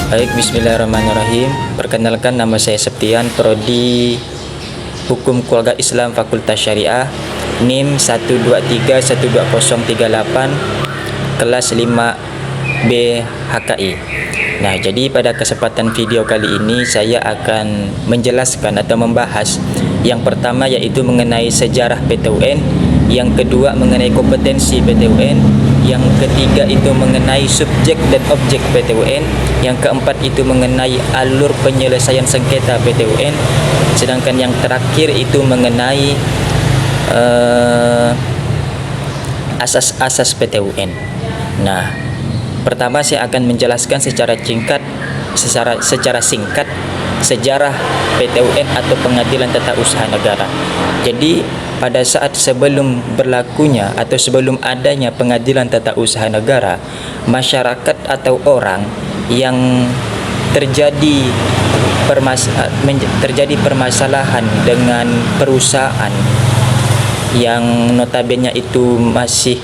Baik, bismillahirrahmanirrahim. Perkenalkan, nama saya Septian, Prodi Hukum Keluarga Islam Fakultas Syariah, NIM 1231238, kelas 5B HKI. Nah, jadi pada kesempatan video kali ini saya akan menjelaskan atau membahas yang pertama yaitu mengenai sejarah PTUN, yang kedua mengenai kompetensi PTUN, yang ketiga itu mengenai subjek dan objek PTUN, yang keempat itu mengenai alur penyelesaian sengketa PTUN, sedangkan yang terakhir itu mengenai asas-asas PTUN. Nah, pertama saya akan menjelaskan secara singkat sejarah PTUN atau Pengadilan Tata Usaha Negara. Jadi pada saat sebelum berlakunya atau sebelum adanya Pengadilan Tata Usaha Negara, masyarakat atau orang yang terjadi permasalahan dengan perusahaan yang notabene itu masih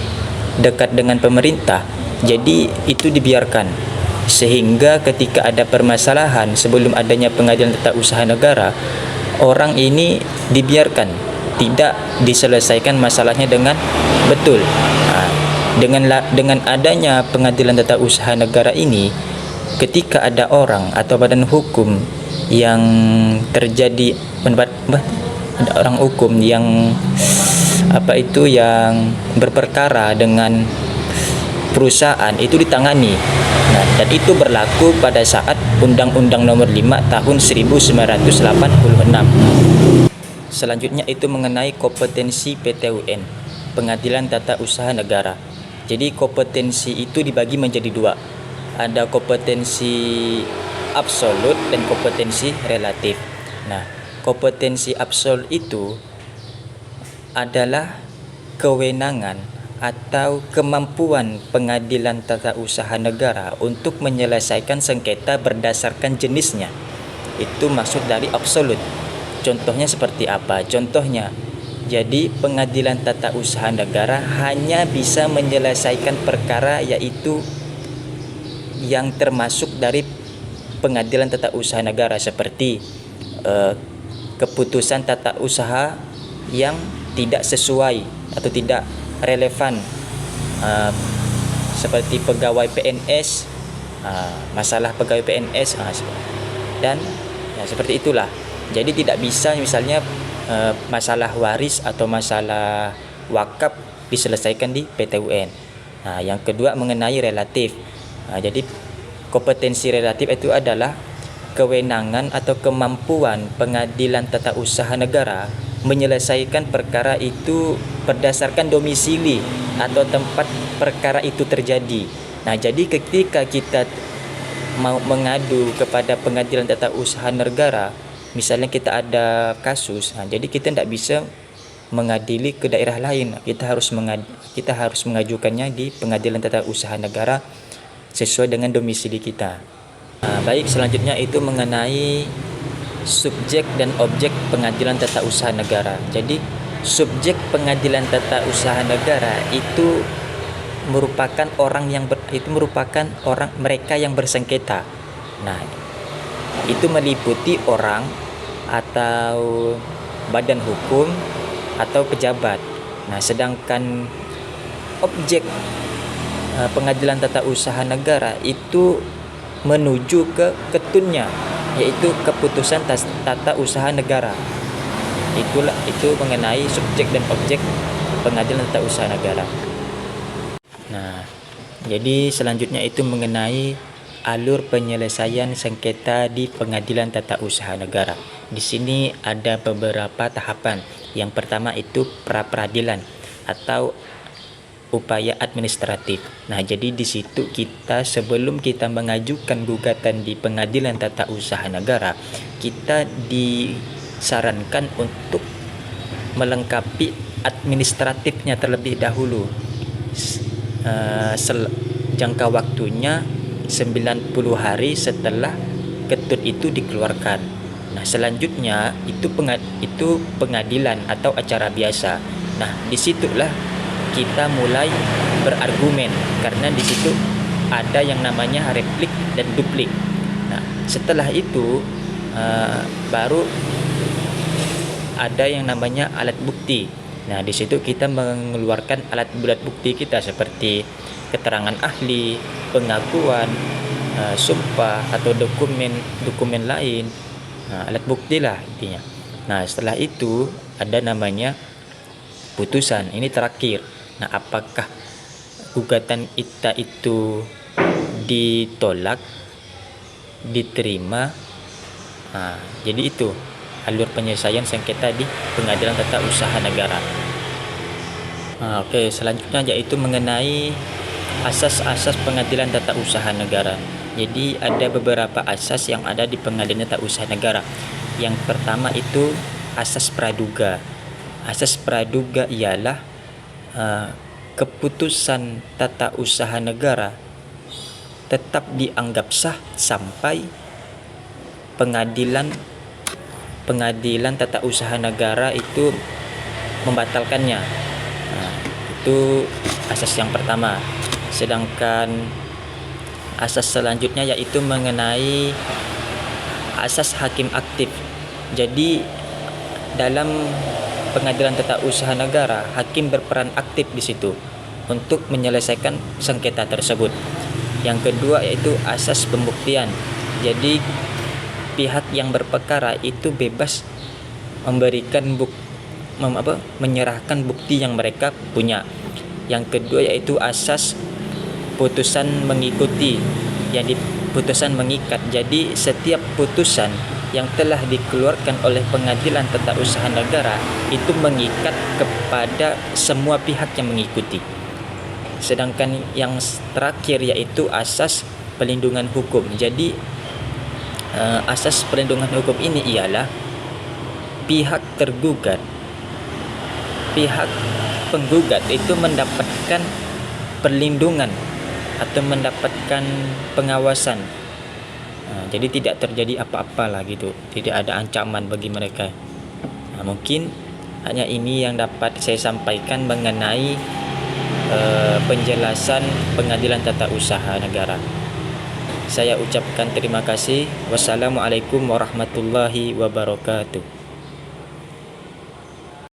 dekat dengan pemerintah, jadi itu dibiarkan, sehingga ketika ada permasalahan sebelum adanya Pengadilan Tata Usaha Negara, orang ini dibiarkan, tidak diselesaikan masalahnya dengan betul. Dengan adanya Pengadilan Tata Usaha Negara ini, ketika ada orang atau badan hukum yang terjadi ada orang hukum yang yang berperkara dengan perusahaan, itu ditangani. Nah, dan itu berlaku pada saat Undang-Undang Nomor 5 Tahun 1986. Selanjutnya itu mengenai kompetensi PTUN, Pengadilan Tata Usaha Negara. Jadi kompetensi itu dibagi menjadi dua. Ada kompetensi absolut dan kompetensi relatif. Nah, kompetensi absolut itu adalah kewenangan atau kemampuan Pengadilan Tata Usaha Negara untuk menyelesaikan sengketa berdasarkan jenisnya. Itu maksud dari absolut. Contohnya seperti apa? Contohnya, jadi Pengadilan Tata Usaha Negara hanya bisa menyelesaikan perkara yaitu yang termasuk dari Pengadilan Tata Usaha Negara, seperti keputusan tata usaha yang tidak sesuai atau tidak relevan, seperti pegawai PNS, masalah pegawai PNS, dan ya, seperti itulah. Jadi tidak bisa misalnya masalah waris atau masalah wakaf diselesaikan di PTUN. Nah, yang kedua mengenai relatif. Jadi kompetensi relatif itu adalah kewenangan atau kemampuan Pengadilan Tata Usaha Negara menyelesaikan perkara itu berdasarkan domisili atau tempat perkara itu terjadi. Nah, jadi ketika kita mau mengadu kepada Pengadilan Tata Usaha Negara, misalnya kita ada kasus, jadi kita tidak bisa mengadili ke daerah lain. Kita harus mengajukannya di Pengadilan Tata Usaha Negara sesuai dengan domisili kita. Baik, selanjutnya itu mengenai subjek dan objek Pengadilan Tata Usaha Negara. Jadi subjek Pengadilan Tata Usaha Negara itu merupakan mereka yang bersengketa. Nah, itu meliputi orang atau badan hukum atau pejabat. Nah, sedangkan objek Pengadilan Tata Usaha Negara itu menuju ke ketunnya, yaitu keputusan tata usaha negara. Itu mengenai subjek dan objek Pengadilan Tata Usaha Negara. Nah, jadi selanjutnya itu mengenai alur penyelesaian sengketa di Pengadilan Tata Usaha Negara. Di sini ada beberapa tahapan. Yang pertama itu pra-peradilan atau upaya administratif. Nah, jadi di situ sebelum kita mengajukan gugatan di Pengadilan Tata Usaha Negara, kita disarankan untuk melengkapi administratifnya terlebih dahulu. Jangka waktunya 90 hari setelah ketut itu dikeluarkan. Nah, selanjutnya itu pengadilan atau acara biasa. Nah, disitulah kita mulai berargumen, karena di situ ada yang namanya replik dan duplik. Nah, setelah itu baru ada yang namanya alat bukti. Nah, di situ kita mengeluarkan alat bukti kita seperti keterangan ahli, pengakuan, sumpah atau dokumen lain. Nah, alat bukti lah intinya. Nah, setelah itu ada namanya putusan. Ini terakhir. Nah, apakah gugatan kita itu ditolak, diterima? Nah, jadi itu alur penyelesaian sengketa di Pengadilan Tata Usaha Negara. Oke, selanjutnya yaitu mengenai asas-asas Pengadilan Tata Usaha Negara. Jadi ada beberapa asas yang ada di Pengadilan Tata Usaha Negara. Yang pertama itu asas praduga. Asas praduga ialah keputusan tata usaha negara tetap dianggap sah sampai pengadilan tata usaha negara itu membatalkannya. Nah, itu asas yang pertama. Sedangkan asas selanjutnya yaitu mengenai asas hakim aktif. Jadi dalam Pengadilan Tata Usaha Negara, hakim berperan aktif di situ untuk menyelesaikan sengketa tersebut. Yang kedua yaitu asas pembuktian. Jadi pihak yang berperkara itu bebas memberikan menyerahkan bukti yang mereka punya. Yang kedua yaitu asas putusan mengikuti. Jadi putusan mengikat. Jadi setiap putusan yang telah dikeluarkan oleh Pengadilan Tata Usaha Negara itu mengikat kepada semua pihak yang mengikuti. Sedangkan yang terakhir yaitu asas pelindungan hukum. Jadi asas pelindungan hukum ini ialah pihak tergugat, pihak penggugat itu mendapatkan perlindungan atau mendapatkan pengawasan. Jadi tidak terjadi apa-apa lah gitu, tidak ada ancaman bagi mereka. Mungkin hanya ini yang dapat saya sampaikan mengenai penjelasan Pengadilan Tata Usaha Negara. Saya ucapkan terima kasih. Wassalamualaikum warahmatullahi wabarakatuh.